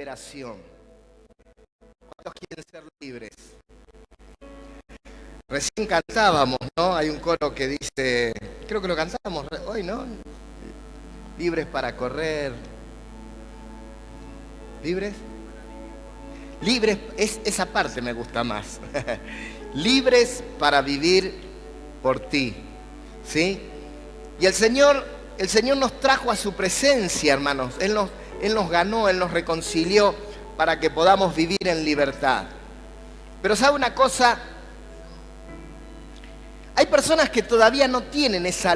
liberación. ¿Cuántos quieren ser libres? Recién cantábamos, ¿no? Hay un coro que dice, creo que lo cantábamos hoy, ¿no? Libres para correr. ¿Libres? Libres, esa parte me gusta más. Libres para vivir por ti, ¿sí? Y el Señor nos trajo a su presencia, hermanos. Él nos ganó, Él nos reconcilió para que podamos vivir en libertad. Pero ¿sabe una cosa? Hay personas que todavía no tienen esa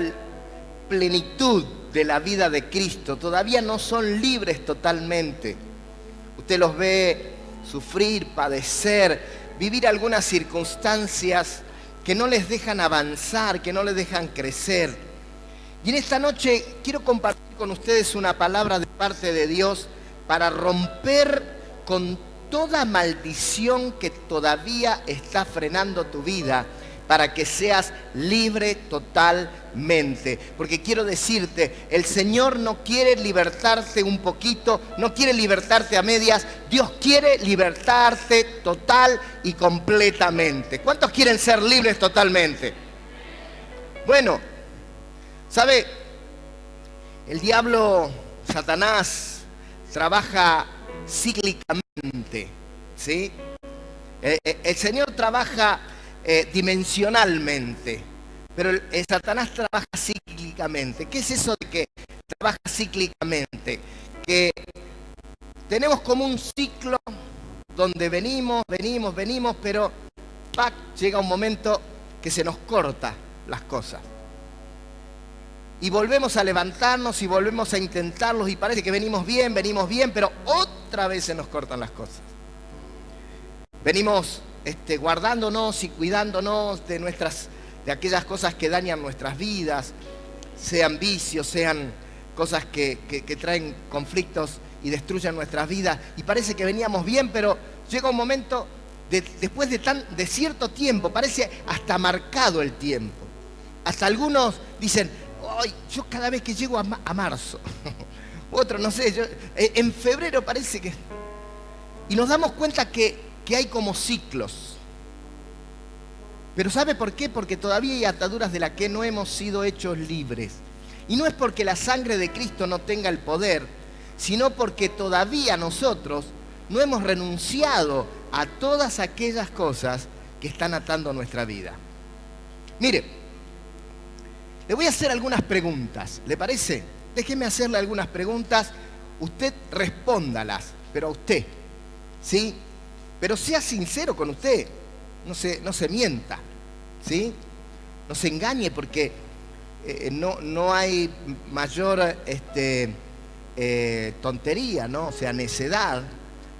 plenitud de la vida de Cristo, todavía no son libres totalmente. Usted los ve sufrir, padecer, vivir algunas circunstancias que no les dejan avanzar, que no les dejan crecer. Y en esta noche quiero compartir con ustedes una palabra de parte de Dios para romper con toda maldición que todavía está frenando tu vida, para que seas libre totalmente. Porque quiero decirte, el Señor no quiere libertarte un poquito, no quiere libertarte a medias, Dios quiere libertarte total y completamente. ¿Cuántos quieren ser libres totalmente? Bueno, ¿sabe? El diablo, Satanás, trabaja cíclicamente, ¿sí? El Señor trabaja dimensionalmente, pero Satanás trabaja cíclicamente. ¿Qué es eso de que trabaja cíclicamente? Que tenemos como un ciclo donde venimos, pero llega un momento que se nos corta las cosas. Y volvemos a levantarnos y volvemos a intentarlos y parece que venimos bien, pero otra vez se nos cortan las cosas. Venimos guardándonos y cuidándonos de aquellas cosas que dañan nuestras vidas, sean vicios, sean cosas que traen conflictos y destruyen nuestras vidas. Y parece que veníamos bien, pero llega un momento, después de cierto tiempo, parece hasta marcado el tiempo. Hasta algunos dicen, ay, yo cada vez que llego a marzo, otros no sé, en febrero parece que... Y nos damos cuenta que hay como ciclos. Pero ¿sabe por qué? Porque todavía hay ataduras de las que no hemos sido hechos libres. Y no es porque la sangre de Cristo no tenga el poder, sino porque todavía nosotros no hemos renunciado a todas aquellas cosas que están atando nuestra vida. Mire, le voy a hacer algunas preguntas, ¿le parece? Déjeme hacerle algunas preguntas, usted respóndalas, pero a usted, ¿sí? Pero sea sincero con usted, no se mienta, ¿sí? No se engañe, porque no hay mayor tontería, ¿no? O sea, necedad,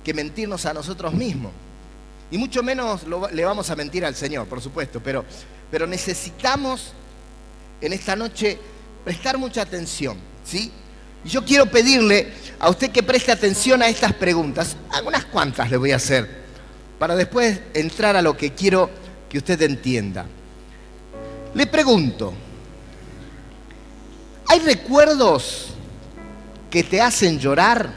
que mentirnos a nosotros mismos. Y mucho menos le vamos a mentir al Señor, por supuesto, pero necesitamos en esta noche prestar mucha atención, ¿sí? Y yo quiero pedirle a usted que preste atención a estas preguntas, algunas cuantas le voy a hacer, para después entrar a lo que quiero que usted entienda. Le pregunto, ¿hay recuerdos que te hacen llorar?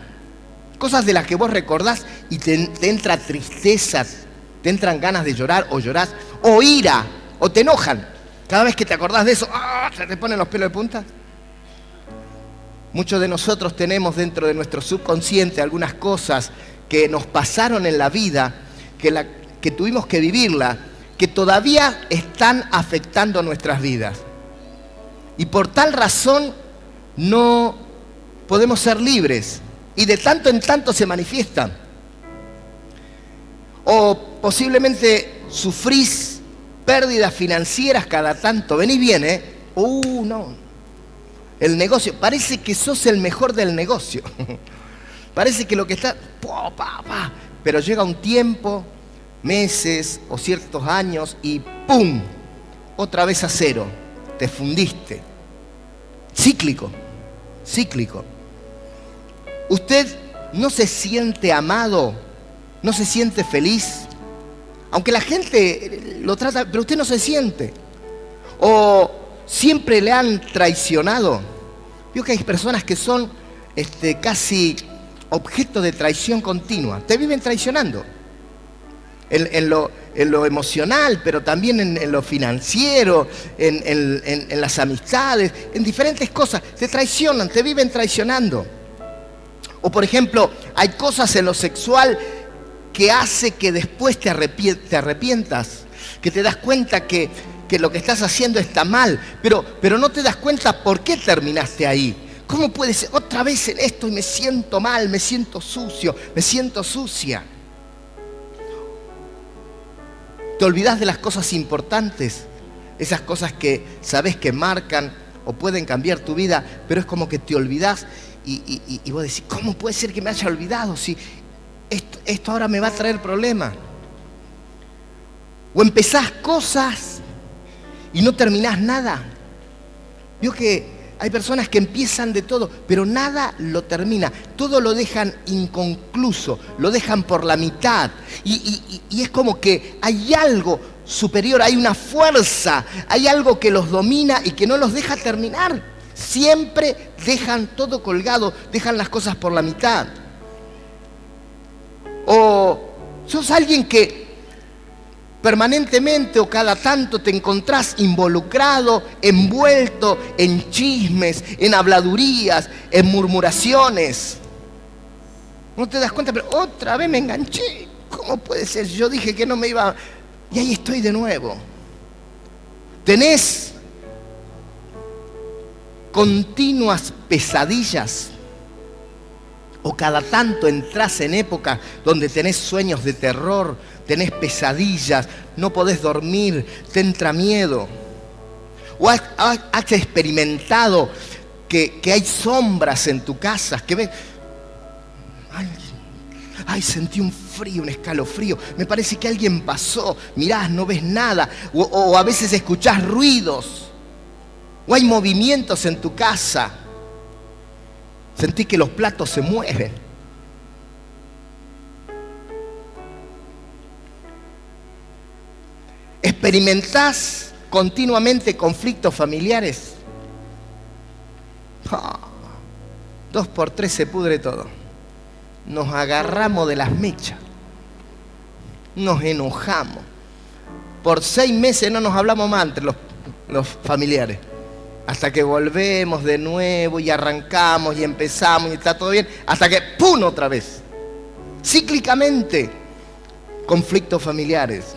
Cosas de las que vos recordás y te entra tristeza, te entran ganas de llorar o llorás, o ira, o te enojan. Cada vez que te acordás de eso, ¿se te ponen los pelos de punta? Muchos de nosotros tenemos dentro de nuestro subconsciente algunas cosas que nos pasaron en la vida, que tuvimos que vivirla, que todavía están afectando nuestras vidas. Y por tal razón no podemos ser libres. Y de tanto en tanto se manifiestan. O posiblemente sufrís pérdidas financieras cada tanto. Venís bien, ¿eh? No. El negocio, parece que sos el mejor del negocio. Parece que lo que está... Pero llega un tiempo, meses o ciertos años y ¡pum! Otra vez a cero. Te fundiste. Cíclico. ¿Usted no se siente amado? ¿No se siente feliz? Aunque la gente lo trata, pero usted no se siente. ¿O siempre le han traicionado? Vio que hay personas que son casi objeto de traición continua. Te viven traicionando. En lo emocional, pero también en lo financiero, en las amistades, en diferentes cosas. Te traicionan, te viven traicionando. O por ejemplo, hay cosas en lo sexual que hace que después te arrepientas, que te das cuenta que lo que estás haciendo está mal, pero no te das cuenta por qué terminaste ahí. ¿Cómo puede ser otra vez en esto y me siento mal, me siento sucio, me siento sucia? Te olvidás de las cosas importantes, esas cosas que sabés que marcan o pueden cambiar tu vida, pero es como que te olvidás y vos decís, ¿cómo puede ser que me haya olvidado si esto ahora me va a traer problemas? O empezás cosas y no terminás nada. Vio que hay personas que empiezan de todo, pero nada lo termina. Todo lo dejan inconcluso, lo dejan por la mitad. Y es como que hay algo superior, hay una fuerza, hay algo que los domina y que no los deja terminar. Siempre dejan todo colgado, dejan las cosas por la mitad. O sos alguien que permanentemente o cada tanto te encontrás involucrado, envuelto en chismes, en habladurías, en murmuraciones. No te das cuenta, pero otra vez me enganché. ¿Cómo puede ser? Yo dije que no me iba... Y ahí estoy de nuevo. Tenés continuas pesadillas. O cada tanto entras en épocas donde tenés sueños de terror, tenés pesadillas, no podés dormir, te entra miedo. O has experimentado que hay sombras en tu casa, que ves, ay, sentí un frío, un escalofrío, me parece que alguien pasó, mirás, no ves nada. O a veces escuchás ruidos, o hay movimientos en tu casa. Sentí que los platos se mueven. ¿Experimentás continuamente conflictos familiares? 2 por 3 se pudre todo. Nos agarramos de las mechas. Nos enojamos. Por 6 meses no nos hablamos más entre los familiares. Hasta que volvemos de nuevo y arrancamos y empezamos y está todo bien. Hasta que ¡pum! Otra vez. Cíclicamente. Conflictos familiares.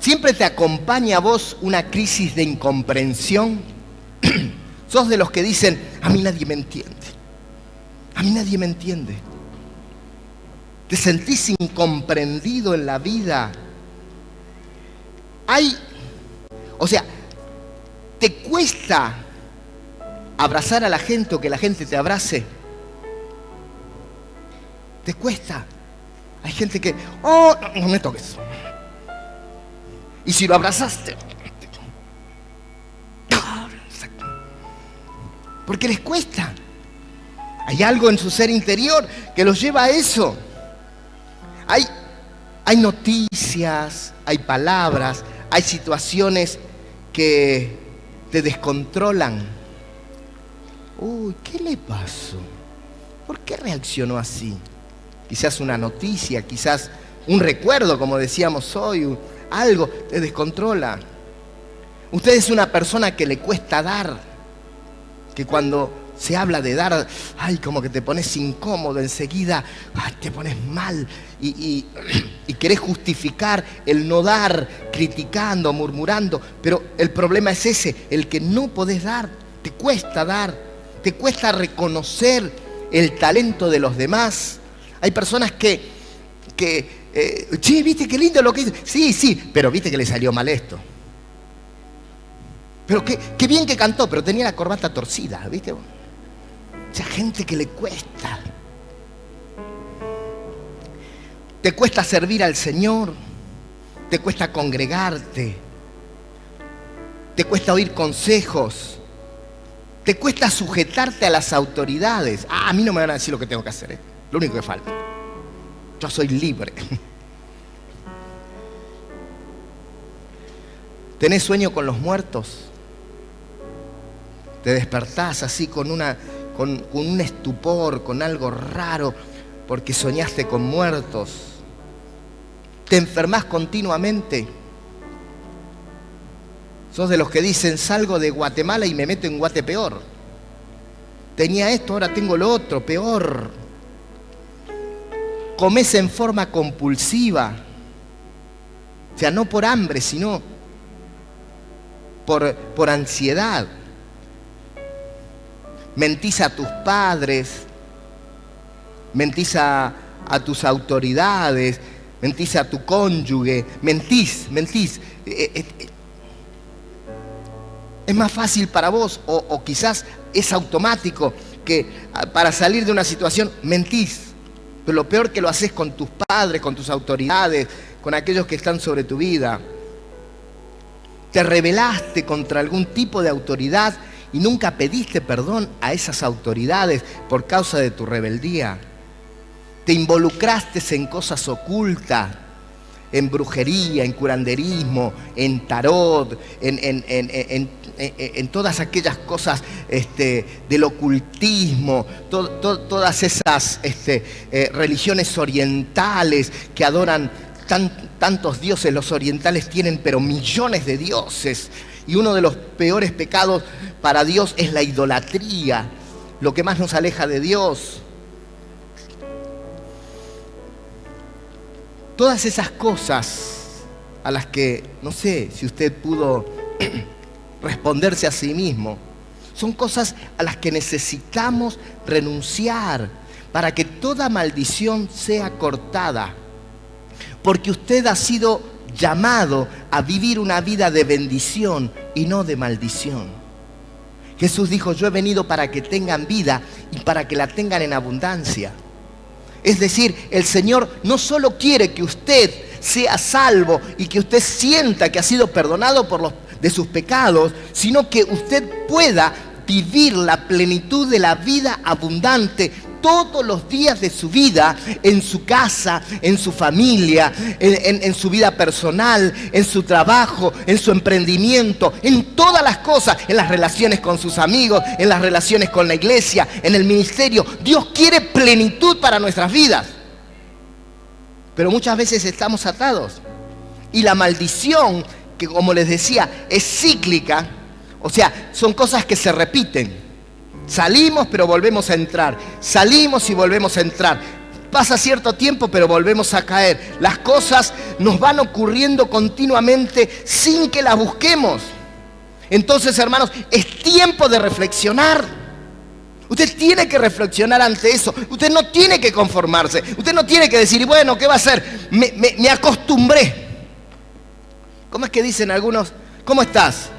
¿Siempre te acompaña a vos una crisis de incomprensión? Sos de los que dicen, a mí nadie me entiende. A mí nadie me entiende. ¿Te sentís incomprendido en la vida? ¿Te cuesta abrazar a la gente o que la gente te abrace? ¿Te cuesta? Hay gente que, no me toques. Y si lo abrazaste, porque les cuesta. Hay algo en su ser interior que los lleva a eso. Hay noticias, hay palabras, hay situaciones que te descontrolan. ¿Qué le pasó? ¿Por qué reaccionó así? Quizás una noticia, quizás un recuerdo, como decíamos hoy, algo te descontrola. Usted es una persona que le cuesta dar, que cuando se habla de dar, como que te pones incómodo enseguida, te pones mal y querés justificar el no dar, criticando, murmurando, pero el problema es ese, el que no podés dar, te cuesta reconocer el talento de los demás. Hay personas que che, ¿viste qué lindo lo que hizo? Sí, pero viste que le salió mal esto. Pero qué bien que cantó, pero tenía la corbata torcida, ¿viste? O sea, gente que le cuesta. Te cuesta servir al Señor, te cuesta congregarte, te cuesta oír consejos, te cuesta sujetarte a las autoridades. A mí no me van a decir lo que tengo que hacer, lo único que falta. Yo soy libre. ¿Tenés sueño con los muertos? Te despertás así con una con un estupor, con algo raro, porque soñaste con muertos. Te enfermas continuamente. Sos de los que dicen, salgo de Guatemala y me meto en Guatepeor. Tenía esto, ahora tengo lo otro, peor. Comés en forma compulsiva. O sea, no por hambre, sino por ansiedad. Mentís a tus padres, mentís a tus autoridades, mentís a tu cónyuge, mentís. Es más fácil para vos, o quizás es automático, que para salir de una situación mentís. Pero lo peor que lo haces con tus padres, con tus autoridades, con aquellos que están sobre tu vida. Te rebelaste contra algún tipo de autoridad y nunca pediste perdón a esas autoridades por causa de tu rebeldía. Te involucraste en cosas ocultas, en brujería, en curanderismo, en tarot, en todas aquellas cosas del ocultismo, todas esas religiones orientales que adoran tantos dioses. Los orientales tienen pero millones de dioses, y uno de los peores pecados para Dios es la idolatría, lo que más nos aleja de Dios. Todas esas cosas a las que, no sé si usted pudo responderse a sí mismo, son cosas a las que necesitamos renunciar para que toda maldición sea cortada. Porque usted ha sido llamado a vivir una vida de bendición y no de maldición. Jesús dijo, yo he venido para que tengan vida y para que la tengan en abundancia. Es decir, el Señor no solo quiere que usted sea salvo y que usted sienta que ha sido perdonado de sus pecados, sino que usted pueda vivir la plenitud de la vida abundante todos los días de su vida, en su casa, en su familia, en su vida personal, en su trabajo, en su emprendimiento, en todas las cosas, en las relaciones con sus amigos, en las relaciones con la iglesia, en el ministerio. Dios quiere plenitud para nuestras vidas, pero muchas veces estamos atados. Y la maldición, que como les decía, es cíclica, o sea, son cosas que se repiten. Salimos pero volvemos a entrar, salimos y volvemos a entrar. Pasa cierto tiempo pero volvemos a caer. Las cosas nos van ocurriendo continuamente sin que las busquemos. Entonces, hermanos, es tiempo de reflexionar. Usted tiene que reflexionar ante eso. Usted no tiene que conformarse. Usted no tiene que decir, bueno, ¿qué va a hacer? Me acostumbré. ¿Cómo es que dicen algunos? ¿Cómo estás?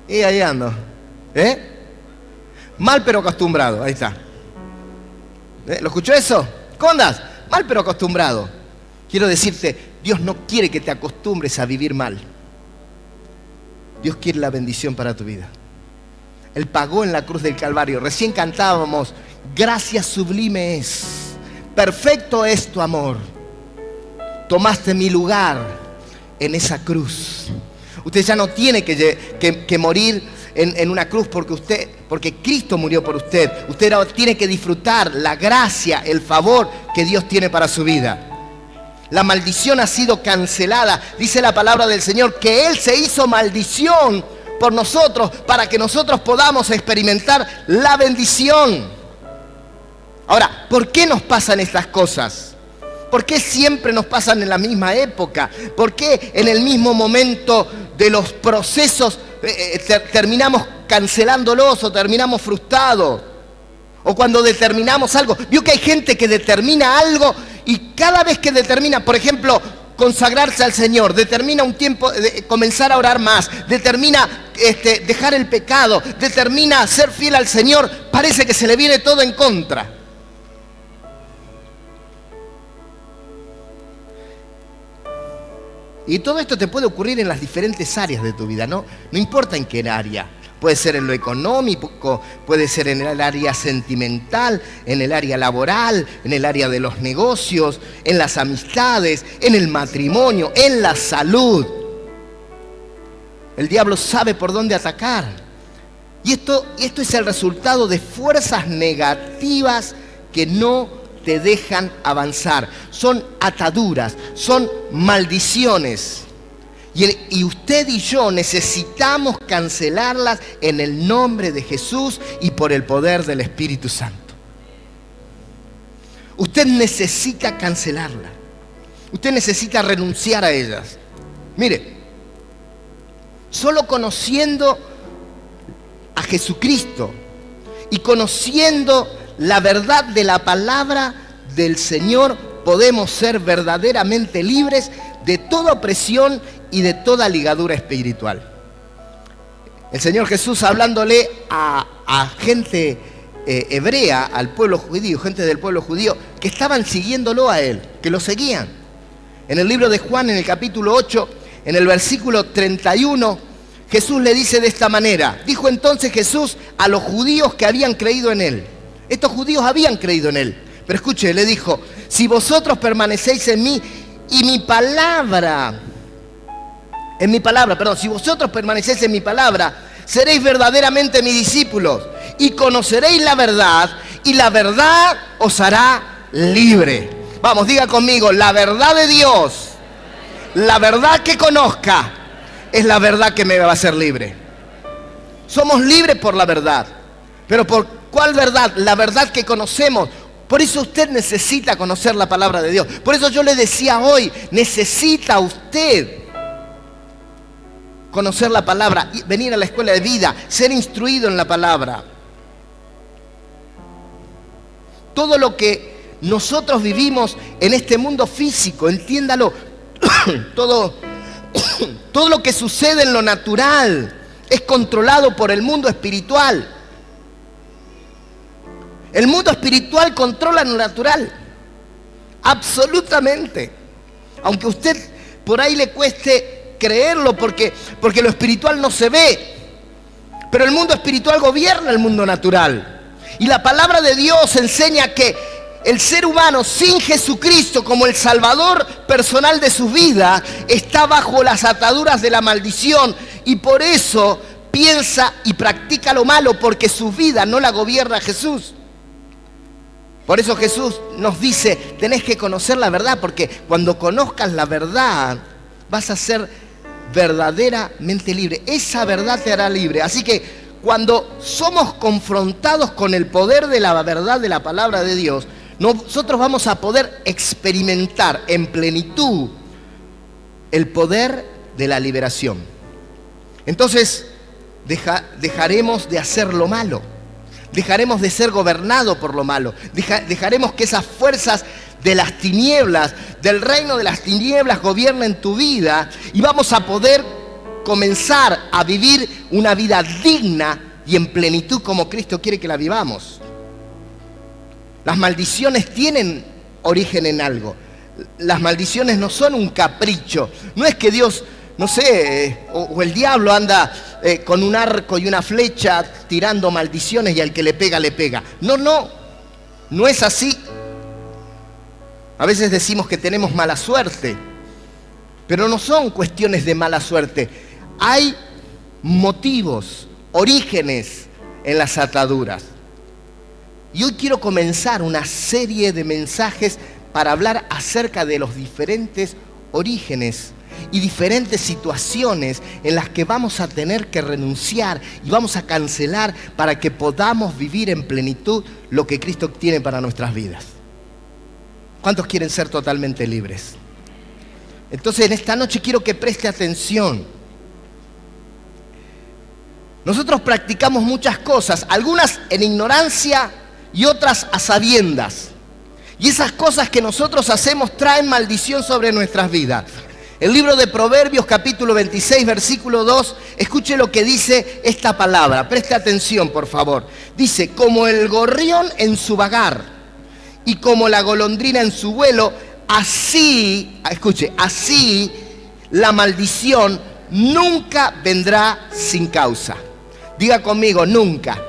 Y ahí ando. Mal pero acostumbrado, ahí está. ¿Lo escuchó eso? ¿Cómo andás? Mal pero acostumbrado. Quiero decirte, Dios no quiere que te acostumbres a vivir mal. Dios quiere la bendición para tu vida. Él pagó en la cruz del Calvario. Recién cantábamos, gracia sublime es, perfecto es tu amor. Tomaste mi lugar en esa cruz. Usted ya no tiene que morir en una cruz porque Cristo murió por usted. Usted ahora tiene que disfrutar la gracia, el favor que Dios tiene para su vida. La maldición ha sido cancelada. Dice la palabra del Señor que Él se hizo maldición por nosotros para que nosotros podamos experimentar la bendición. Ahora, ¿por qué nos pasan estas cosas? ¿Por qué siempre nos pasan en la misma época? ¿Por qué en el mismo momento de los procesos terminamos cancelándolos o terminamos frustrados? O cuando determinamos algo. Vio que hay gente que determina algo y cada vez que determina, por ejemplo, consagrarse al Señor, determina un tiempo de comenzar a orar más, determina dejar el pecado, determina ser fiel al Señor, parece que se le viene todo en contra. Y todo esto te puede ocurrir en las diferentes áreas de tu vida, ¿no? No importa en qué área. Puede ser en lo económico, puede ser en el área sentimental, en el área laboral, en el área de los negocios, en las amistades, en el matrimonio, en la salud. El diablo sabe por dónde atacar. Y esto es el resultado de fuerzas negativas que no te dejan avanzar. Son ataduras, son maldiciones. Y usted y yo necesitamos cancelarlas en el nombre de Jesús y por el poder del Espíritu Santo. Usted necesita cancelarlas. Usted necesita renunciar a ellas. Mire, solo conociendo a Jesucristo y conociendo la verdad de la palabra del Señor, podemos ser verdaderamente libres de toda opresión y de toda ligadura espiritual. El Señor Jesús, hablándole a gente hebrea, al pueblo judío, gente del pueblo judío, que estaban siguiéndolo a Él, que lo seguían. En el libro de Juan, en el capítulo 8, en el versículo 31, Jesús le dice de esta manera: dijo entonces Jesús a los judíos que habían creído en Él. Estos judíos habían creído en Él. Pero escuche, le dijo: si vosotros permanecéis en mí y si vosotros permanecéis en mi palabra, seréis verdaderamente mis discípulos y conoceréis la verdad, y la verdad os hará libre. Vamos, diga conmigo: la verdad de Dios, la verdad que conozca, es la verdad que me va a hacer libre. Somos libres por la verdad. Pero ¿por cuál verdad? La verdad que conocemos. Por eso usted necesita conocer la palabra de Dios. Por eso yo le decía hoy, necesita usted conocer la palabra, venir a la escuela de vida, ser instruido en la palabra. Todo lo que nosotros vivimos en este mundo físico, entiéndalo, todo lo que sucede en lo natural es controlado por el mundo espiritual. El mundo espiritual controla lo natural, absolutamente. Aunque a usted por ahí le cueste creerlo, porque lo espiritual no se ve, pero el mundo espiritual gobierna el mundo natural. Y la palabra de Dios enseña que el ser humano sin Jesucristo como el Salvador personal de su vida está bajo las ataduras de la maldición, y por eso piensa y practica lo malo, porque su vida no la gobierna Jesús. Por eso Jesús nos dice: tenés que conocer la verdad, porque cuando conozcas la verdad vas a ser verdaderamente libre. Esa verdad te hará libre. Así que cuando somos confrontados con el poder de la verdad de la palabra de Dios, nosotros vamos a poder experimentar en plenitud el poder de la liberación. Entonces dejaremos de hacer lo malo. Dejaremos de ser gobernados por lo malo. Dejaremos que esas fuerzas de las tinieblas, del reino de las tinieblas, gobiernen tu vida, y vamos a poder comenzar a vivir una vida digna y en plenitud como Cristo quiere que la vivamos. Las maldiciones tienen origen en algo. Las maldiciones no son un capricho. No es que Dios, no sé, o el diablo anda con un arco y una flecha tirando maldiciones y al que le pega, le pega. No es así. A veces decimos que tenemos mala suerte, pero no son cuestiones de mala suerte. Hay motivos, orígenes en las ataduras. Y hoy quiero comenzar una serie de mensajes para hablar acerca de los diferentes orígenes y diferentes situaciones en las que vamos a tener que renunciar y vamos a cancelar para que podamos vivir en plenitud lo que Cristo tiene para nuestras vidas. ¿Cuántos quieren ser totalmente libres? Entonces, en esta noche quiero que preste atención. Nosotros practicamos muchas cosas, algunas en ignorancia y otras a sabiendas. Y esas cosas que nosotros hacemos traen maldición sobre nuestras vidas. El libro de Proverbios, capítulo 26, versículo 2, escuche lo que dice esta palabra. Preste atención, por favor. Dice: como el gorrión en su vagar y como la golondrina en su vuelo, así, escuche, así la maldición nunca vendrá sin causa. Diga conmigo: nunca.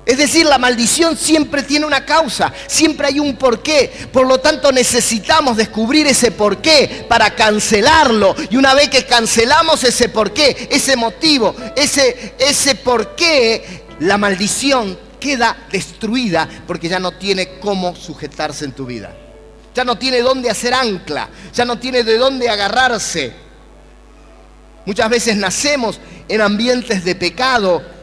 Es decir, la maldición siempre tiene una causa, siempre hay un porqué. Por lo tanto, necesitamos descubrir ese porqué para cancelarlo. Y una vez que cancelamos ese porqué, ese motivo, ese porqué, la maldición queda destruida porque ya no tiene cómo sujetarse en tu vida. Ya no tiene dónde hacer ancla, ya no tiene de dónde agarrarse. Muchas veces nacemos en ambientes de pecado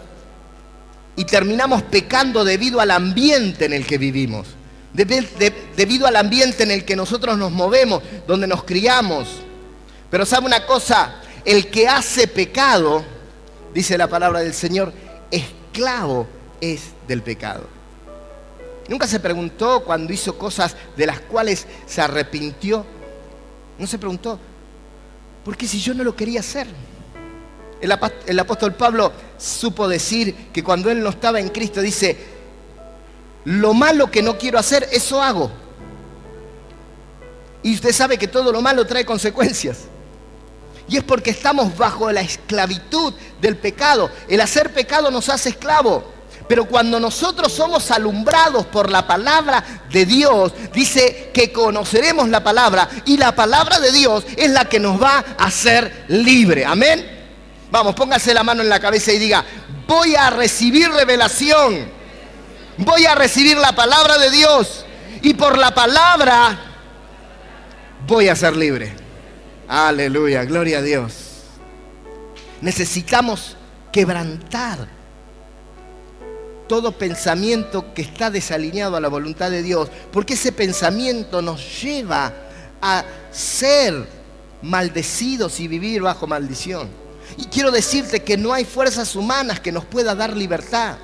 y terminamos pecando debido al ambiente en el que vivimos, debido al ambiente en el que nosotros nos movemos, donde nos criamos. Pero ¿sabe una cosa? El que hace pecado, dice la palabra del Señor, esclavo es del pecado. ¿Nunca se preguntó cuando hizo cosas de las cuales se arrepintió? ¿No se preguntó? ¿Por qué si yo no lo quería hacer? El apóstol Pablo supo decir que cuando él no estaba en Cristo, dice, lo malo que no quiero hacer, eso hago. Y usted sabe que todo lo malo trae consecuencias. Y es porque estamos bajo la esclavitud del pecado. El hacer pecado nos hace esclavos. Pero cuando nosotros somos alumbrados por la palabra de Dios, dice que conoceremos la palabra, y la palabra de Dios es la que nos va a hacer libre. Amén. Vamos, póngase la mano en la cabeza y diga, voy a recibir revelación, voy a recibir la palabra de Dios, y por la palabra voy a ser libre. Aleluya, gloria a Dios. Necesitamos quebrantar todo pensamiento que está desalineado a la voluntad de Dios, porque ese pensamiento nos lleva a ser maldecidos y vivir bajo maldición. Y quiero decirte que no hay fuerzas humanas que nos pueda dar libertad.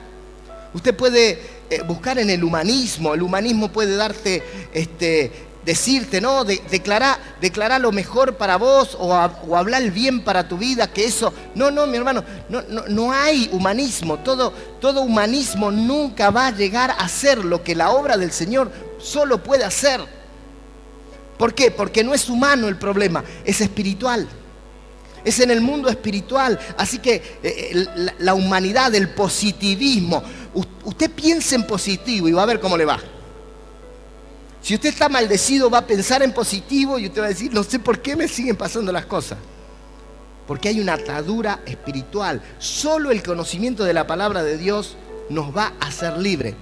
Usted puede buscar en el humanismo puede darte, decirte, ¿no? Declarar lo mejor para vos o hablar el bien para tu vida, que eso... No, mi hermano, no hay humanismo. Todo humanismo nunca va a llegar a ser lo que la obra del Señor solo puede hacer. ¿Por qué? Porque no es humano el problema, es espiritual. Es en el mundo espiritual. Así que la humanidad, el positivismo, usted piense en positivo y va a ver cómo le va. Si usted está maldecido, va a pensar en positivo y usted va a decir, no sé por qué me siguen pasando las cosas. Porque hay una atadura espiritual. Solo el conocimiento de la palabra de Dios nos va a hacer libre.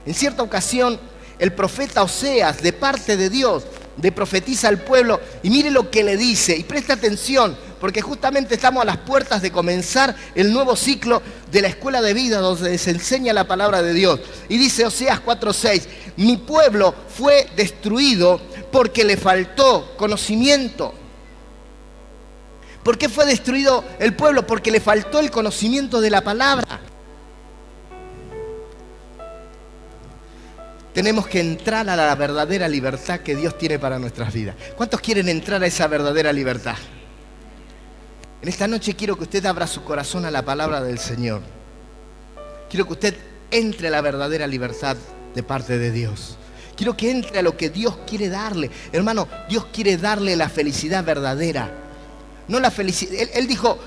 En cierta ocasión, el profeta Oseas, de parte de Dios, le profetiza al pueblo, y mire lo que le dice, y preste atención, porque justamente estamos a las puertas de comenzar el nuevo ciclo de la escuela de vida, donde se enseña la palabra de Dios. Y dice Oseas 4:6, mi pueblo fue destruido porque le faltó conocimiento. ¿Por qué fue destruido el pueblo? Porque le faltó el conocimiento de la palabra. Tenemos que entrar a la verdadera libertad que Dios tiene para nuestras vidas. ¿Cuántos quieren entrar a esa verdadera libertad? En esta noche quiero que usted abra su corazón a la palabra del Señor. Quiero que usted entre a la verdadera libertad de parte de Dios. Quiero que entre a lo que Dios quiere darle. Hermano, Dios quiere darle la felicidad verdadera. No la felicidad. Él dijo,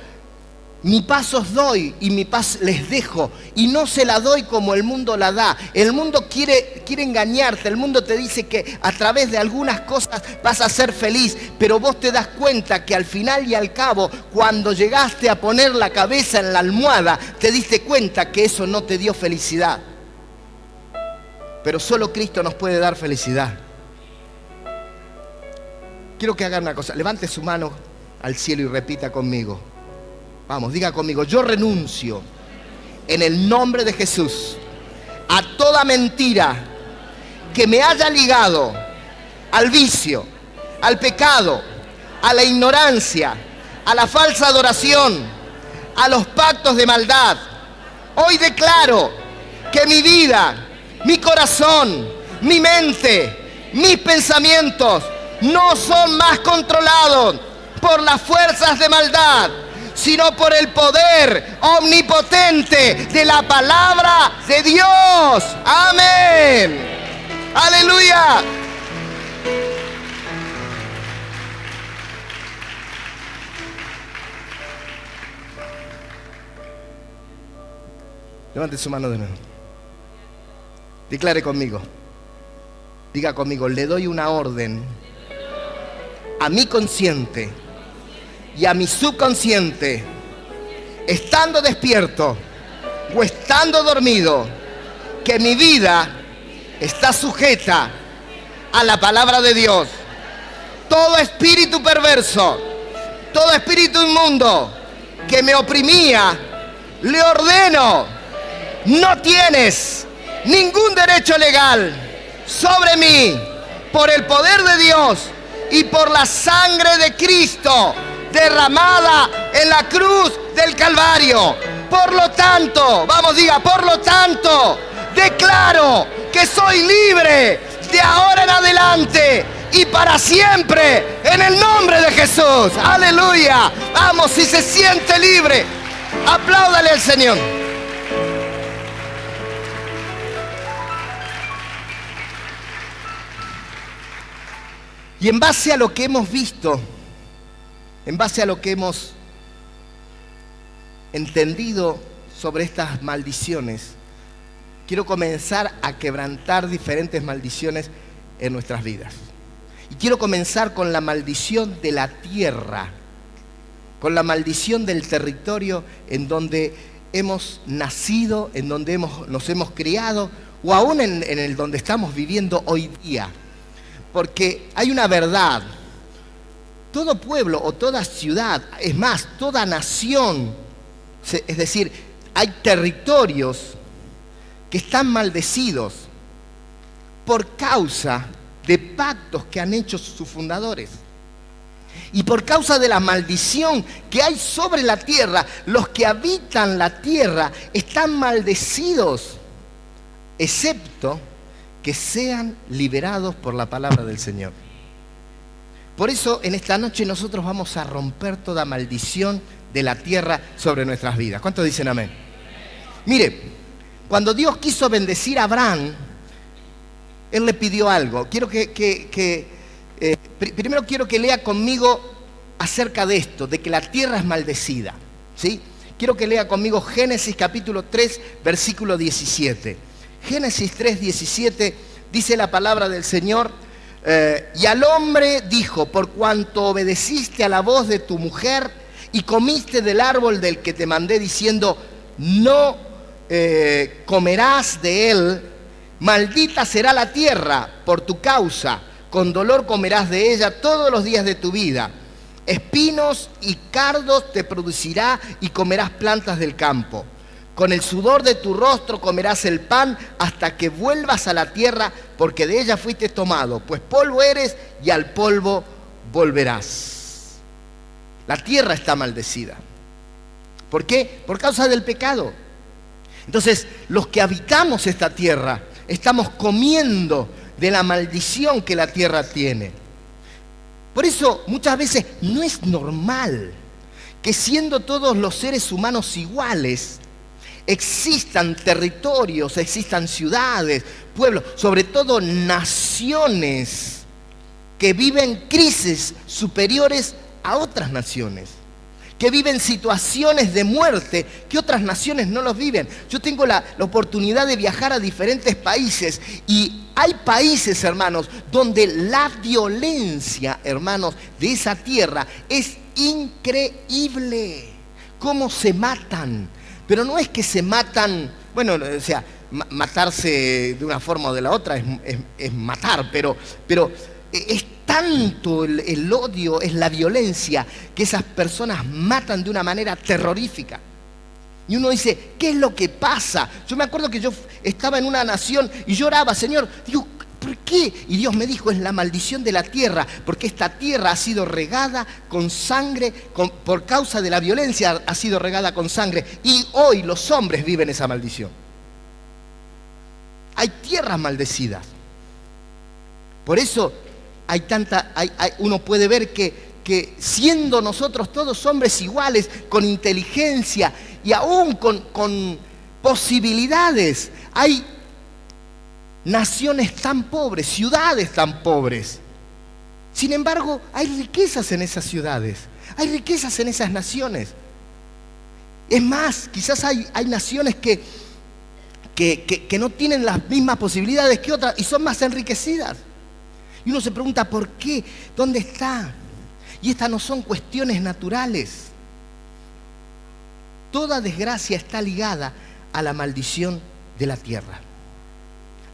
mi paz os doy y mi paz les dejo, y no se la doy como el mundo la da. El mundo quiere engañarte. El mundo te dice que a través de algunas cosas vas a ser feliz, pero vos te das cuenta que al final y al cabo, cuando llegaste a poner la cabeza en la almohada, te diste cuenta que eso no te dio felicidad. Pero solo Cristo nos puede dar felicidad. Quiero que hagan una cosa, levante su mano al cielo y repita conmigo. Vamos, diga conmigo, yo renuncio en el nombre de Jesús a toda mentira que me haya ligado al vicio, al pecado, a la ignorancia, a la falsa adoración, a los pactos de maldad. Hoy declaro que mi vida, mi corazón, mi mente, mis pensamientos no son más controlados por las fuerzas de maldad, sino por el poder omnipotente de la palabra de Dios. Amén. Aleluya. Levante su mano de nuevo. Declare conmigo. Diga conmigo, le doy una orden a mi consciente y a mi subconsciente, estando despierto o estando dormido, que mi vida está sujeta a la palabra de Dios. Todo espíritu perverso, todo espíritu inmundo que me oprimía, le ordeno, no tienes ningún derecho legal sobre mí, por el poder de Dios y por la sangre de Cristo derramada en la cruz del Calvario. Por lo tanto, vamos, diga, por lo tanto, declaro que soy libre de ahora en adelante y para siempre, en el nombre de Jesús. Aleluya. Vamos, si se siente libre, apláudale al Señor. Y en base a lo que hemos visto, en base a lo que hemos entendido sobre estas maldiciones, quiero comenzar a quebrantar diferentes maldiciones en nuestras vidas. Y quiero comenzar con la maldición de la tierra, con la maldición del territorio en donde hemos nacido, en donde nos hemos criado, o aún en el donde estamos viviendo hoy día. Porque hay una verdad: todo pueblo o toda ciudad, es más, toda nación, es decir, hay territorios que están maldecidos por causa de pactos que han hecho sus fundadores. Y por causa de la maldición que hay sobre la tierra, los que habitan la tierra están maldecidos, excepto que sean liberados por la palabra del Señor. Por eso en esta noche nosotros vamos a romper toda maldición de la tierra sobre nuestras vidas. ¿Cuántos dicen amén? Mire, cuando Dios quiso bendecir a Abraham, Él le pidió algo. Primero quiero que lea conmigo acerca de esto, de que la tierra es maldecida, ¿sí? Quiero que lea conmigo Génesis capítulo 3, versículo 17. Génesis 3, 17 dice la palabra del Señor: y al hombre dijo, por cuanto obedeciste a la voz de tu mujer y comiste del árbol del que te mandé diciendo, no comerás de él, maldita será la tierra por tu causa, con dolor comerás de ella todos los días de tu vida. Espinos y cardos te producirá y comerás plantas del campo. Con el sudor de tu rostro comerás el pan hasta que vuelvas a la tierra, porque de ella fuiste tomado, pues polvo eres y al polvo volverás. La tierra está maldecida. ¿Por qué? Por causa del pecado. Entonces, los que habitamos esta tierra estamos comiendo de la maldición que la tierra tiene. Por eso muchas veces no es normal que, siendo todos los seres humanos iguales, existan territorios, existan ciudades, pueblos, sobre todo naciones que viven crisis superiores a otras naciones, que viven situaciones de muerte que otras naciones no los viven. Yo tengo la oportunidad de viajar a diferentes países y hay países, hermanos, donde la violencia, hermanos, de esa tierra es increíble. Cómo se matan. Pero no es que se matan, bueno, o sea, matarse de una forma o de la otra es matar, pero es tanto el odio, es la violencia, que esas personas matan de una manera terrorífica. Y uno dice, ¿qué es lo que pasa? Yo me acuerdo que yo estaba en una nación y lloraba, Señor, digo, ¿por qué? Y Dios me dijo, es la maldición de la tierra, porque esta tierra ha sido regada con sangre, por causa de la violencia ha sido regada con sangre, y hoy los hombres viven esa maldición. Hay tierras maldecidas. Por eso uno puede ver que siendo nosotros todos hombres iguales, con inteligencia y aún con posibilidades, hay naciones tan pobres, ciudades tan pobres. Sin embargo, hay riquezas en esas ciudades, hay riquezas en esas naciones. Es más, quizás hay naciones que que no tienen las mismas posibilidades que otras y son más enriquecidas. Y uno se pregunta, ¿por qué? ¿Dónde está? Y estas no son cuestiones naturales. Toda desgracia está ligada a la maldición de la tierra.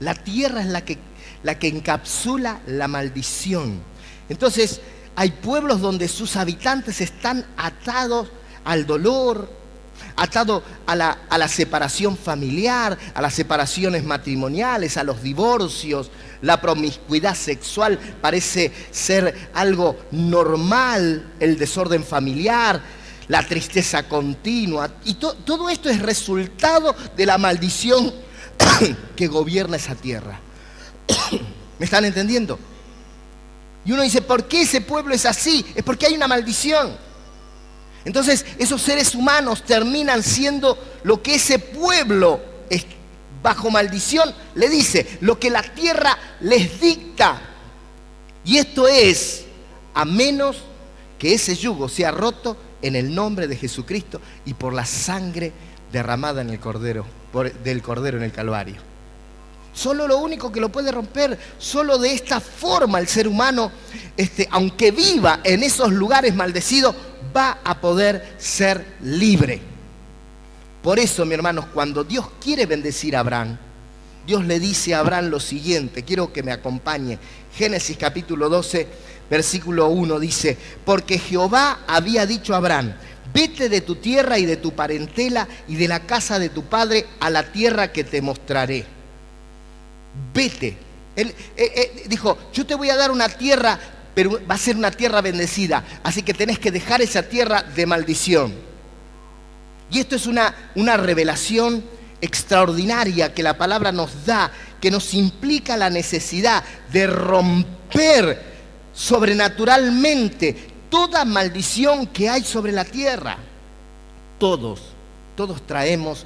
La tierra es la que encapsula la maldición. Entonces, hay pueblos donde sus habitantes están atados al dolor, atados a la separación familiar, a las separaciones matrimoniales, a los divorcios. La promiscuidad sexual parece ser algo normal, el desorden familiar, la tristeza continua. Y todo esto es resultado de la maldición que gobierna esa tierra. ¿Me están entendiendo? Y uno dice, ¿por qué ese pueblo es así? Es porque hay una maldición. Entonces, esos seres humanos terminan siendo lo que ese pueblo es, bajo maldición le dice, lo que la tierra les dicta. Y esto es, a menos que ese yugo sea roto en el nombre de Jesucristo y por la sangre derramada en el Cordero, del Cordero en el Calvario. Solo lo único que lo puede romper, solo de esta forma el ser humano, aunque viva en esos lugares maldecidos, va a poder ser libre. Por eso, mis hermanos, cuando Dios quiere bendecir a Abraham, Dios le dice a Abraham lo siguiente, quiero que me acompañe. Génesis capítulo 12, versículo 1 dice, porque Jehová había dicho a Abraham, vete de tu tierra y de tu parentela y de la casa de tu padre a la tierra que te mostraré. Vete. Él dijo, yo te voy a dar una tierra, pero va a ser una tierra bendecida, así que tenés que dejar esa tierra de maldición. Y esto es una revelación extraordinaria que la palabra nos da, que nos implica la necesidad de romper sobrenaturalmente toda maldición que hay sobre la tierra. Todos traemos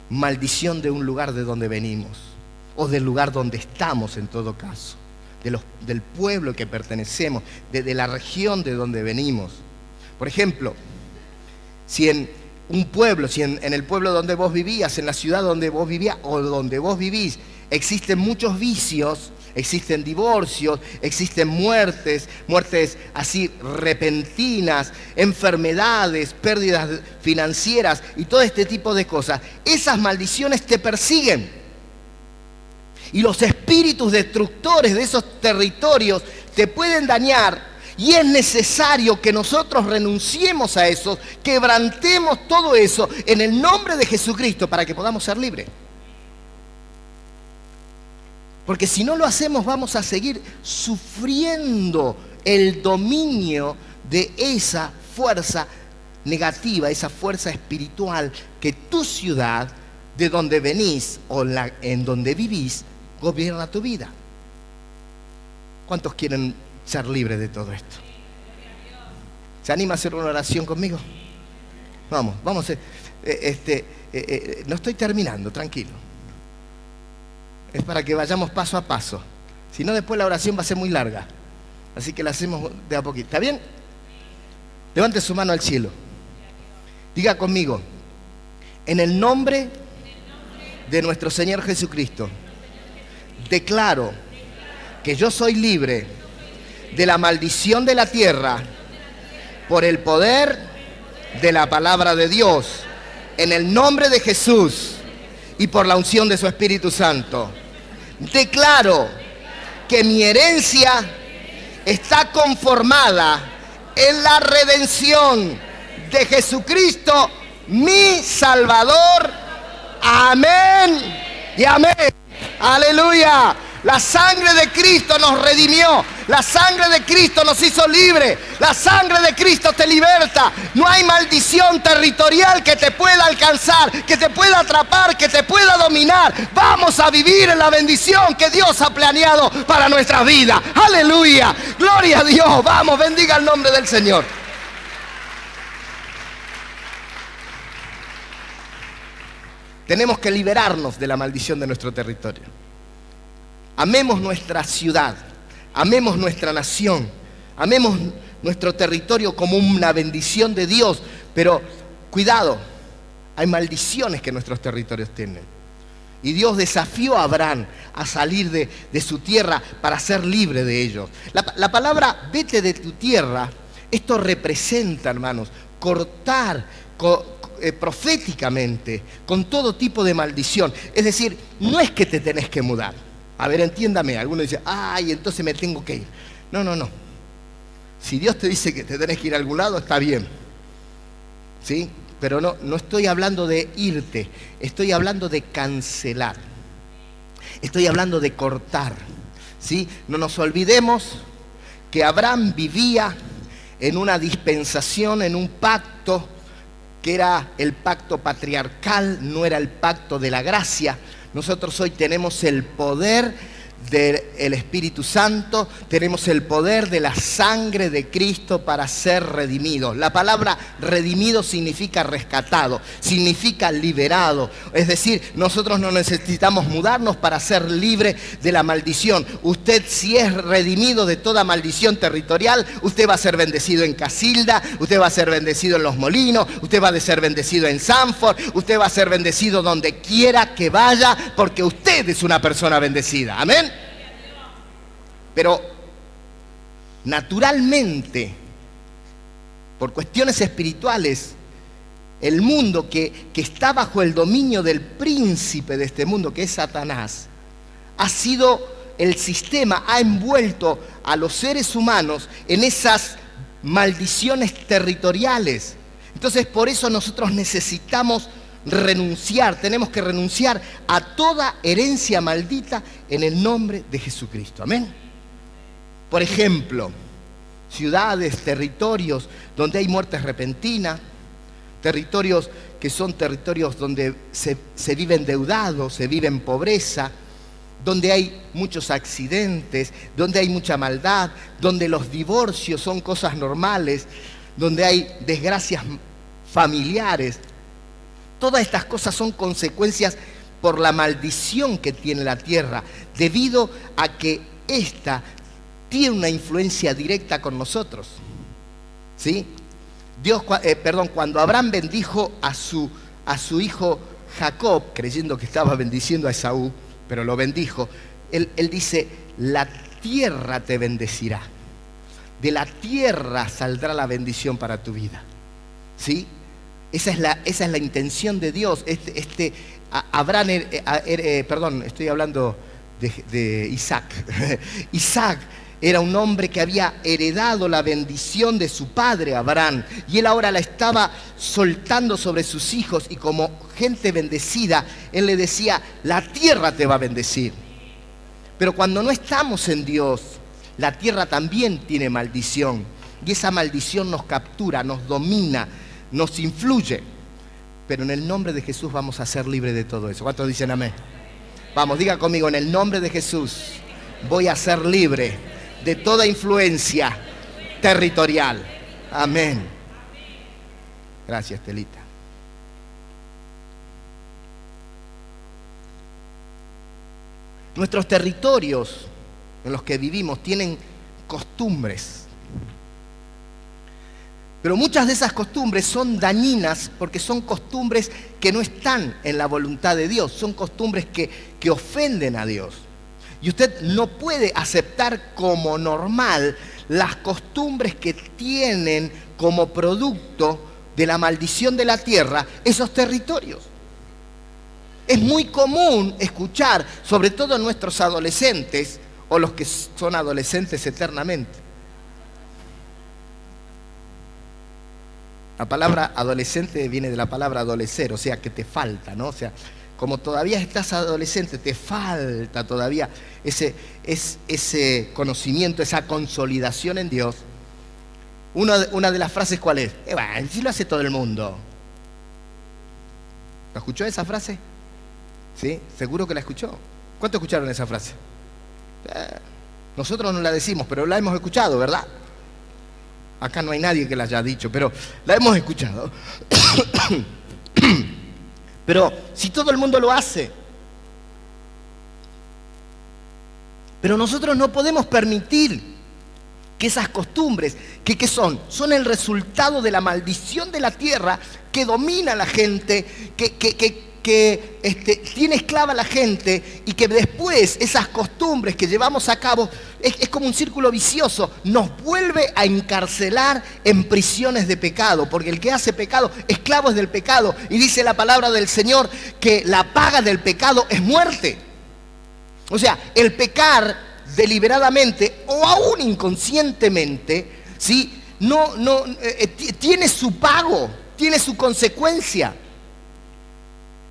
maldición de un lugar de donde venimos, o del lugar donde estamos en todo caso, del pueblo que pertenecemos, de la región de donde venimos. Por ejemplo, si en un pueblo, si en el pueblo donde vos vivías, en la ciudad donde vos vivías o donde vos vivís, existen muchos vicios, existen divorcios, existen muertes así repentinas, enfermedades, pérdidas financieras y todo este tipo de cosas. Esas maldiciones te persiguen. Y los espíritus destructores de esos territorios te pueden dañar. Y es necesario que nosotros renunciemos a eso, quebrantemos todo eso en el nombre de Jesucristo para que podamos ser libres. Porque si no lo hacemos vamos a seguir sufriendo el dominio de esa fuerza negativa, esa fuerza espiritual que tu ciudad, de donde venís o en donde vivís, gobierna tu vida. ¿Cuántos quieren ser libres de todo esto? ¿Se anima a hacer una oración conmigo? Vamos. No estoy terminando, tranquilo. Es para que vayamos paso a paso. Si no, después la oración va a ser muy larga. Así que la hacemos de a poquito. ¿Está bien? Levante su mano al cielo. Diga conmigo, en el nombre de nuestro Señor Jesucristo, declaro que yo soy libre de la maldición de la tierra por el poder de la palabra de Dios, en el nombre de Jesús y por la unción de su Espíritu Santo. Declaro que mi herencia está conformada en la redención de Jesucristo, mi Salvador. Amén y amén. Aleluya. La sangre de Cristo nos redimió. La sangre de Cristo nos hizo libre. La sangre de Cristo te liberta. No hay maldición territorial que te pueda alcanzar, que te pueda atrapar, que te pueda dominar. Vamos a vivir en la bendición que Dios ha planeado para nuestra vida. Aleluya. Gloria a Dios. Vamos, bendiga el nombre del Señor. Tenemos que liberarnos de la maldición de nuestro territorio. Amemos nuestra ciudad, amemos nuestra nación, amemos nuestro territorio como una bendición de Dios, pero cuidado, hay maldiciones que nuestros territorios tienen. Y Dios desafió a Abraham a salir de su tierra para ser libre de ellos. La palabra vete de tu tierra, esto representa, hermanos, cortar proféticamente con todo tipo de maldición. Es decir, no es que te tenés que mudar. A ver, entiéndame, algunos dicen, ay, entonces me tengo que ir. No, no, no. Si Dios te dice que te tenés que ir a algún lado, está bien. ¿Sí? Pero no estoy hablando de irte, estoy hablando de cancelar. Estoy hablando de cortar. ¿Sí? No nos olvidemos que Abraham vivía en una dispensación, en un pacto que era el pacto patriarcal, no era el pacto de la gracia. Nosotros hoy tenemos el poder del Espíritu Santo, tenemos el poder de la sangre de Cristo para ser redimidos. La palabra redimido significa rescatado, significa liberado. Es decir, nosotros no necesitamos mudarnos para ser libre de la maldición. Usted, si es redimido de toda maldición territorial, usted va a ser bendecido en Casilda, usted va a ser bendecido en Los Molinos, usted va a ser bendecido en Sanford, usted va a ser bendecido donde quiera que vaya, porque usted es una persona bendecida. Amén. Pero naturalmente, por cuestiones espirituales, el mundo que está bajo el dominio del príncipe de este mundo, que es Satanás, ha sido el sistema, ha envuelto a los seres humanos en esas maldiciones territoriales. Entonces, por eso nosotros necesitamos renunciar, tenemos que renunciar a toda herencia maldita en el nombre de Jesucristo. Amén. Por ejemplo, ciudades, territorios donde hay muertes repentinas, territorios que son territorios donde se vive endeudado, se vive en pobreza, donde hay muchos accidentes, donde hay mucha maldad, donde los divorcios son cosas normales, donde hay desgracias familiares. Todas estas cosas son consecuencias por la maldición que tiene la tierra, debido a que esta tiene una influencia directa con nosotros. ¿Sí? Cuando Abraham bendijo a su hijo Jacob, creyendo que estaba bendiciendo a Esaú, pero lo bendijo, él dice, la tierra te bendecirá. De la tierra saldrá la bendición para tu vida. ¿Sí? Esa es la intención de Dios. Abraham, estoy hablando de Isaac. Isaac era un hombre que había heredado la bendición de su padre Abraham, y él ahora la estaba soltando sobre sus hijos, y como gente bendecida, él le decía, la tierra te va a bendecir. Pero cuando no estamos en Dios, la tierra también tiene maldición, y esa maldición nos captura, nos domina, nos influye. Pero en el nombre de Jesús vamos a ser libres de todo eso. ¿Cuántos dicen amén? Vamos, diga conmigo, en el nombre de Jesús voy a ser libre de toda influencia territorial. Amén. Gracias, Telita. Nuestros territorios en los que vivimos tienen costumbres. Pero muchas de esas costumbres son dañinas porque son costumbres que no están en la voluntad de Dios. Son costumbres que ofenden a Dios. Y usted no puede aceptar como normal las costumbres que tienen como producto de la maldición de la tierra esos territorios. Es muy común escuchar, sobre todo en nuestros adolescentes o los que son adolescentes eternamente. La palabra adolescente viene de la palabra adolecer, o sea, que te falta, ¿no? O sea, como todavía estás adolescente, te falta todavía ese conocimiento, esa consolidación en Dios. Una de las frases, ¿cuál es? Si lo hace todo el mundo. ¿Lo escuchó esa frase? ¿Sí? Seguro que la escuchó. ¿Cuántos escucharon esa frase? Nosotros no la decimos, pero la hemos escuchado, ¿verdad? Acá no hay nadie que la haya dicho, pero la hemos escuchado. Pero si todo el mundo lo hace. Pero nosotros no podemos permitir que esas costumbres, ¿qué son? Son el resultado de la maldición de la tierra que domina a la gente, que que tiene esclava a la gente y que después esas costumbres que llevamos a cabo es como un círculo vicioso, nos vuelve a encarcelar en prisiones de pecado, porque el que hace pecado, esclavo es del pecado, y dice la palabra del Señor que la paga del pecado es muerte. O sea, el pecar deliberadamente o aún inconscientemente, ¿sí? Tiene su pago, tiene su consecuencia.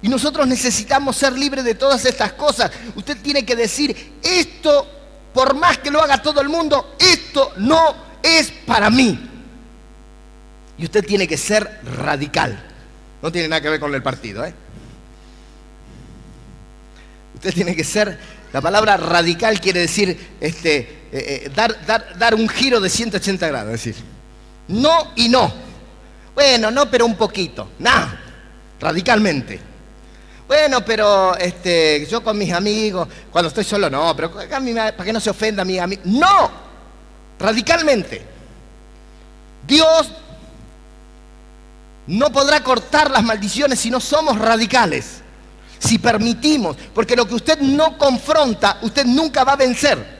Y nosotros necesitamos ser libres de todas estas cosas. Usted tiene que decir, esto, por más que lo haga todo el mundo, esto no es para mí. Y usted tiene que ser radical. No tiene nada que ver con el partido, ¿eh? Usted tiene que ser, la palabra radical quiere decir dar un giro de 180 grados, es decir, no y no. Bueno, no, pero un poquito. No, radicalmente. Bueno, pero yo con mis amigos, cuando estoy solo, no, pero para que no se ofenda a mi amigo. No, radicalmente. Dios no podrá cortar las maldiciones si no somos radicales, si permitimos, porque lo que usted no confronta, usted nunca va a vencer.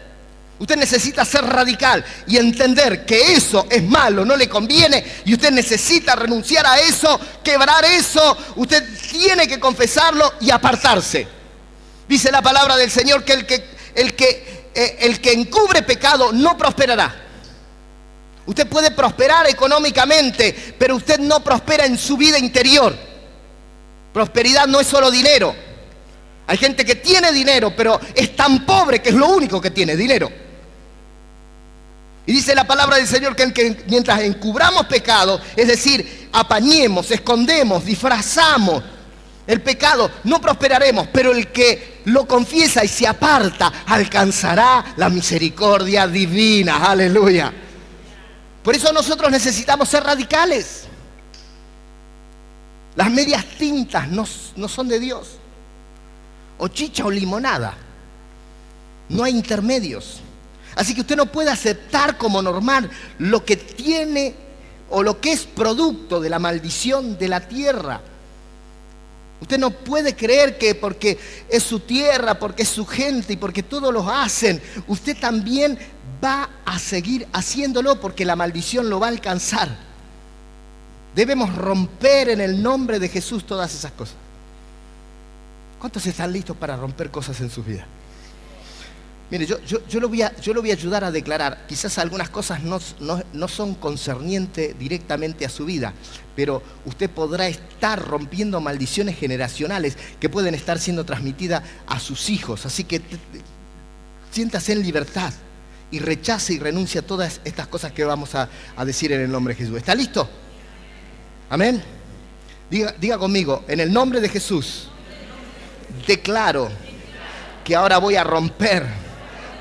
Usted necesita ser radical y entender que eso es malo, no le conviene, y usted necesita renunciar a eso, quebrar eso. Usted tiene que confesarlo y apartarse. Dice la palabra del Señor que el que encubre pecado no prosperará. Usted puede prosperar económicamente, pero usted no prospera en su vida interior. Prosperidad no es solo dinero. Hay gente que tiene dinero, pero es tan pobre que es lo único que tiene, dinero. Y dice la palabra del Señor que mientras encubramos pecado, es decir, apañemos, escondemos, disfrazamos el pecado, no prosperaremos, pero el que lo confiesa y se aparta alcanzará la misericordia divina. Aleluya. Por eso nosotros necesitamos ser radicales. Las medias tintas no son de Dios. O chicha o limonada. No hay intermedios. Así que usted no puede aceptar como normal lo que tiene o lo que es producto de la maldición de la tierra. Usted no puede creer que porque es su tierra, porque es su gente y porque todos lo hacen, usted también va a seguir haciéndolo porque la maldición lo va a alcanzar. Debemos romper en el nombre de Jesús todas esas cosas. ¿Cuántos están listos para romper cosas en sus vidas? Mire, yo lo voy a ayudar a declarar. Quizás algunas cosas no son concernientes directamente a su vida, pero usted podrá estar rompiendo maldiciones generacionales que pueden estar siendo transmitidas a sus hijos. Así que siéntase en libertad y rechace y renuncie a todas estas cosas que vamos a decir en el nombre de Jesús. ¿Está listo? Amén. Diga conmigo, en el nombre de Jesús, declaro que ahora voy a romper,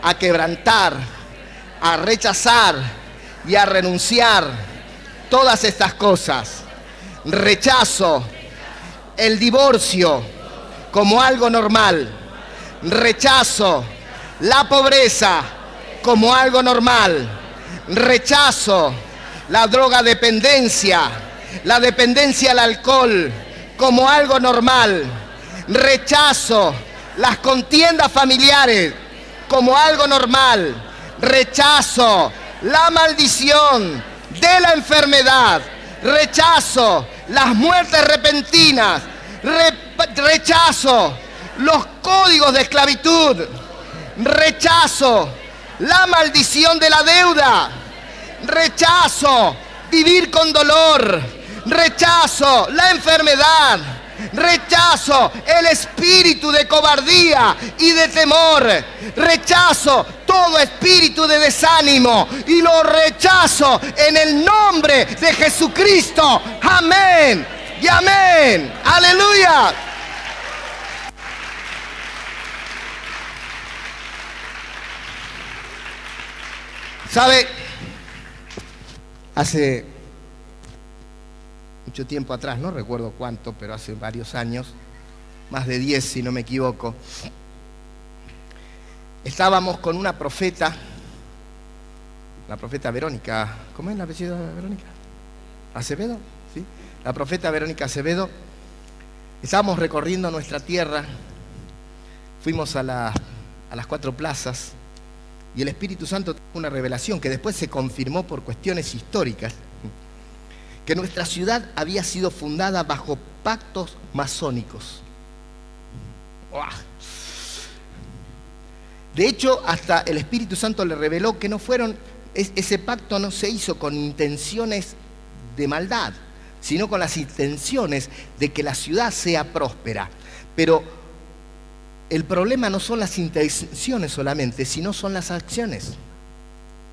a quebrantar, a rechazar y a renunciar todas estas cosas. Rechazo el divorcio como algo normal. Rechazo la pobreza como algo normal. Rechazo la drogadependencia, la dependencia al alcohol como algo normal. Rechazo las contiendas familiares como algo normal. Rechazo la maldición de la enfermedad. Rechazo las muertes repentinas. Rechazo los códigos de esclavitud. Rechazo la maldición de la deuda. Rechazo vivir con dolor. Rechazo la enfermedad. Rechazo el espíritu de cobardía y de temor. Rechazo todo espíritu de desánimo y lo rechazo en el nombre de Jesucristo. Amén y amén. Aleluya. ¿Sabe? Hace mucho tiempo atrás, no recuerdo cuánto, pero hace varios años, más de 10 si no me equivoco, estábamos con una profeta, la profeta Verónica, ¿cómo es el apellido de Verónica? ¿Acevedo? ¿Sí? La profeta Verónica Acevedo. Estábamos recorriendo nuestra tierra, fuimos a las 4 plazas y el Espíritu Santo tuvo una revelación que después se confirmó por cuestiones históricas, que nuestra ciudad había sido fundada bajo pactos masónicos. ¡Uah! De hecho, hasta el Espíritu Santo le reveló que ese pacto no se hizo con intenciones de maldad, sino con las intenciones de que la ciudad sea próspera. Pero el problema no son las intenciones solamente, sino son las acciones.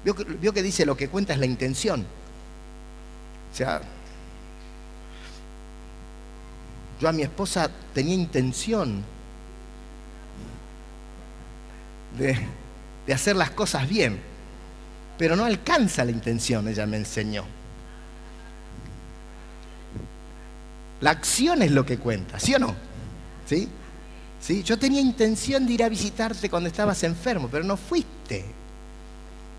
¿Vio que dice lo que cuenta es la intención? O sea, yo a mi esposa tenía intención de hacer las cosas bien, pero no alcanza la intención, ella me enseñó. La acción es lo que cuenta, ¿sí o no? ¿Sí? ¿Sí? Yo tenía intención de ir a visitarte cuando estabas enfermo, pero no fuiste.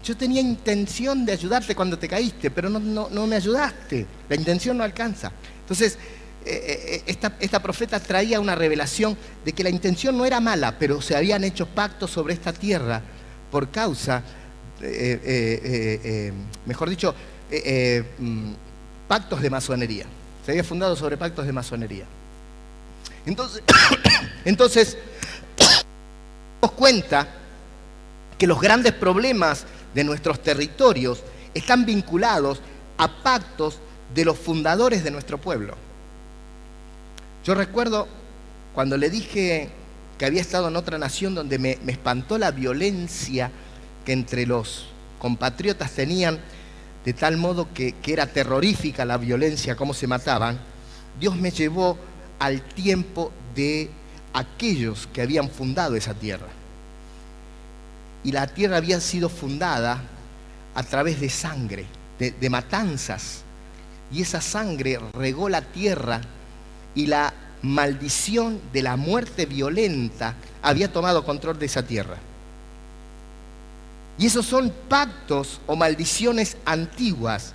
Yo tenía intención de ayudarte cuando te caíste, pero no me ayudaste. La intención no alcanza. Entonces, esta profeta traía una revelación de que la intención no era mala, pero se habían hecho pactos sobre esta tierra por causa, mejor dicho, pactos de masonería. Se había fundado sobre pactos de masonería. Entonces nos damos cuenta que los grandes problemas de nuestros territorios están vinculados a pactos de los fundadores de nuestro pueblo. Yo recuerdo cuando le dije que había estado en otra nación donde me espantó la violencia que entre los compatriotas tenían, de tal modo que era terrorífica la violencia, cómo se mataban. Dios me llevó al tiempo de aquellos que habían fundado esa tierra. Y la tierra había sido fundada a través de sangre, de matanzas. Y esa sangre regó la tierra y la maldición de la muerte violenta había tomado control de esa tierra. Y esos son pactos o maldiciones antiguas.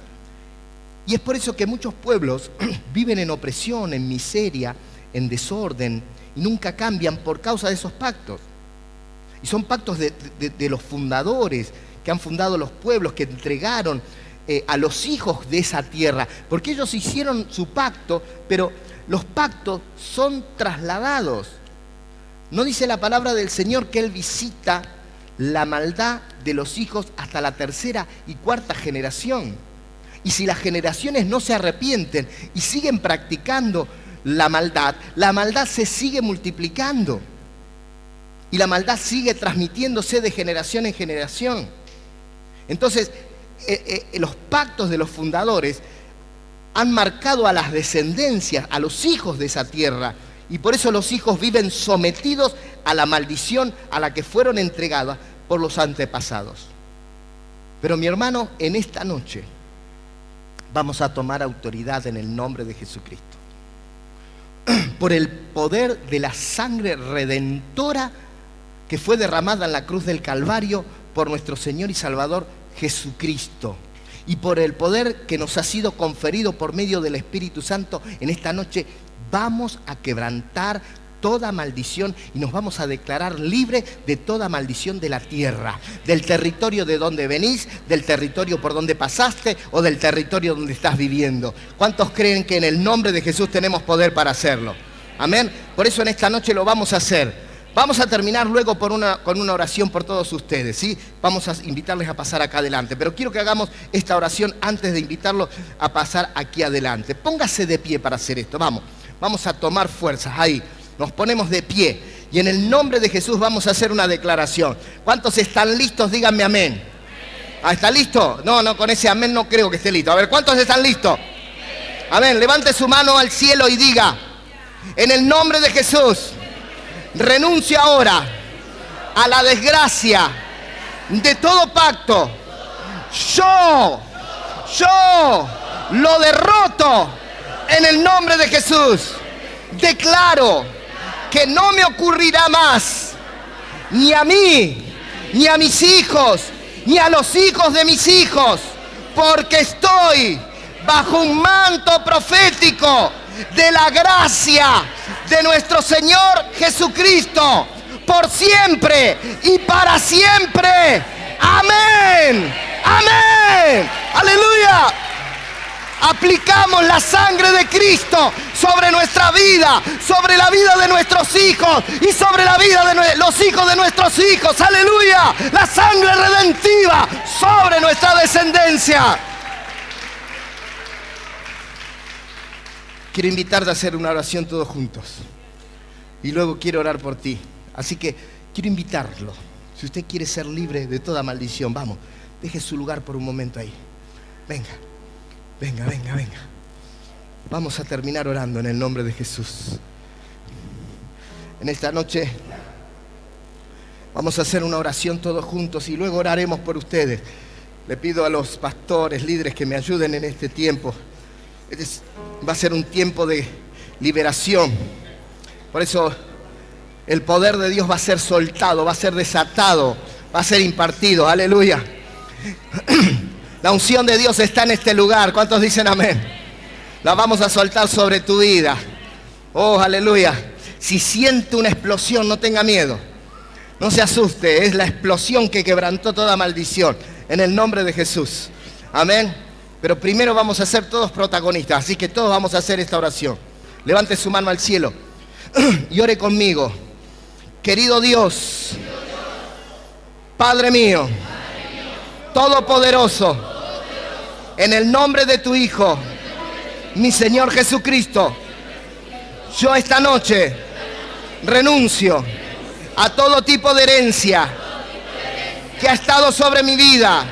Y es por eso que muchos pueblos viven en opresión, en miseria, en desorden, y nunca cambian por causa de esos pactos. Y son pactos de los fundadores, que han fundado los pueblos, que entregaron a los hijos de esa tierra, porque ellos hicieron su pacto, pero los pactos son trasladados. ¿No dice la palabra del Señor que Él visita la maldad de los hijos hasta la 3ª y 4ª generación? Y si las generaciones no se arrepienten y siguen practicando la maldad se sigue multiplicando. Y la maldad sigue transmitiéndose de generación en generación. Entonces, los pactos de los fundadores han marcado a las descendencias, a los hijos de esa tierra. Y por eso los hijos viven sometidos a la maldición a la que fueron entregadas por los antepasados. Pero mi hermano, en esta noche vamos a tomar autoridad en el nombre de Jesucristo. Por el poder de la sangre redentora que fue derramada en la cruz del Calvario por nuestro Señor y Salvador Jesucristo. Y por el poder que nos ha sido conferido por medio del Espíritu Santo, en esta noche vamos a quebrantar toda maldición y nos vamos a declarar libre de toda maldición de la tierra, del territorio de donde venís, del territorio por donde pasaste o del territorio donde estás viviendo. ¿Cuántos creen que en el nombre de Jesús tenemos poder para hacerlo? Amén. Por eso en esta noche lo vamos a hacer. Vamos a terminar luego con una oración por todos ustedes, ¿sí? Vamos a invitarles a pasar acá adelante, pero quiero que hagamos esta oración antes de invitarlos a pasar aquí adelante. Póngase de pie para hacer esto, vamos a tomar fuerzas, ahí, nos ponemos de pie y en el nombre de Jesús vamos a hacer una declaración. ¿Cuántos están listos? Díganme amén. ¿Ah, está listo? No, con ese amén no creo que esté listo. A ver, ¿cuántos están listos? Amén, levante su mano al cielo y diga, en el nombre de Jesús, renuncio ahora a la desgracia de todo pacto. Yo lo derroto en el nombre de Jesús. Declaro que no me ocurrirá más, ni a mí, ni a mis hijos, ni a los hijos de mis hijos, porque estoy bajo un manto profético de la gracia de nuestro Señor Jesucristo, por siempre y para siempre. Amén. Amén. Aleluya. Aplicamos la sangre de Cristo sobre nuestra vida, sobre la vida de nuestros hijos y sobre la vida de los hijos de nuestros hijos. Aleluya. La sangre redentiva sobre nuestra descendencia. Quiero invitarte a hacer una oración todos juntos. Y luego quiero orar por ti. Así que quiero invitarlo. Si usted quiere ser libre de toda maldición, vamos, deje su lugar por un momento ahí. Venga. Venga, venga, venga. Vamos a terminar orando en el nombre de Jesús. En esta noche vamos a hacer una oración todos juntos y luego oraremos por ustedes. Le pido a los pastores, líderes que me ayuden en este tiempo. Va a ser un tiempo de liberación. Por eso el poder de Dios va a ser soltado, va a ser desatado, va a ser impartido. Aleluya. La unción de Dios está en este lugar. ¿Cuántos dicen amén? La vamos a soltar sobre tu vida. Oh, aleluya. Si siente una explosión, no tenga miedo. No se asuste. Es la explosión que quebrantó toda maldición. En el nombre de Jesús. Amén. Pero primero vamos a ser todos protagonistas. Así que todos vamos a hacer esta oración. Levante su mano al cielo y ore conmigo. Querido Dios, Padre mío, Todopoderoso, en el nombre de tu Hijo, mi Señor Jesucristo, yo esta noche renuncio a todo tipo de herencia que ha estado sobre mi vida,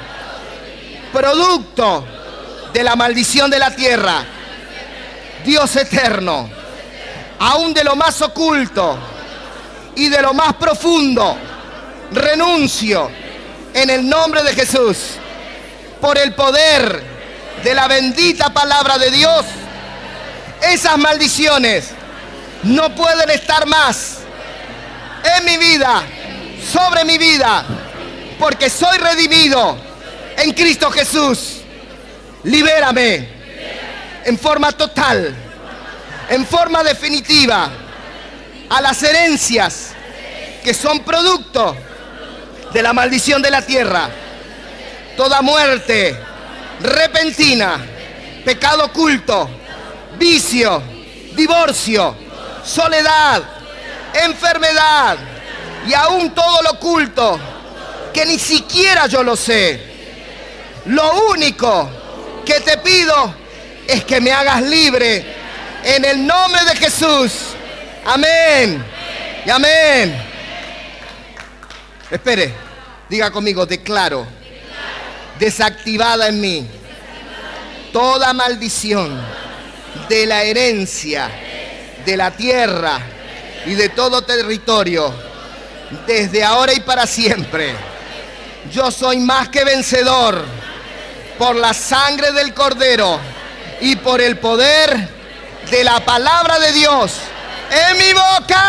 producto de la maldición de la tierra. Dios eterno, aún de lo más oculto y de lo más profundo, renuncio en el nombre de Jesús, por el poder de la bendita palabra de Dios. Esas maldiciones no pueden estar más en mi vida, sobre mi vida, porque soy redimido en Cristo Jesús. Libérame en forma total, en forma definitiva, a las herencias que son producto de la maldición de la tierra. Toda muerte repentina, pecado oculto, vicio, divorcio, soledad, enfermedad y aún todo lo oculto que ni siquiera yo lo sé. Lo único que te pido es que me hagas libre en el nombre de Jesús. Amén y amén. Espere, diga conmigo: declaro desactivada en mí toda maldición de la herencia, de la tierra y de todo territorio, desde ahora y para siempre. Yo soy más que vencedor por la sangre del Cordero y por el poder de la palabra de Dios en mi boca.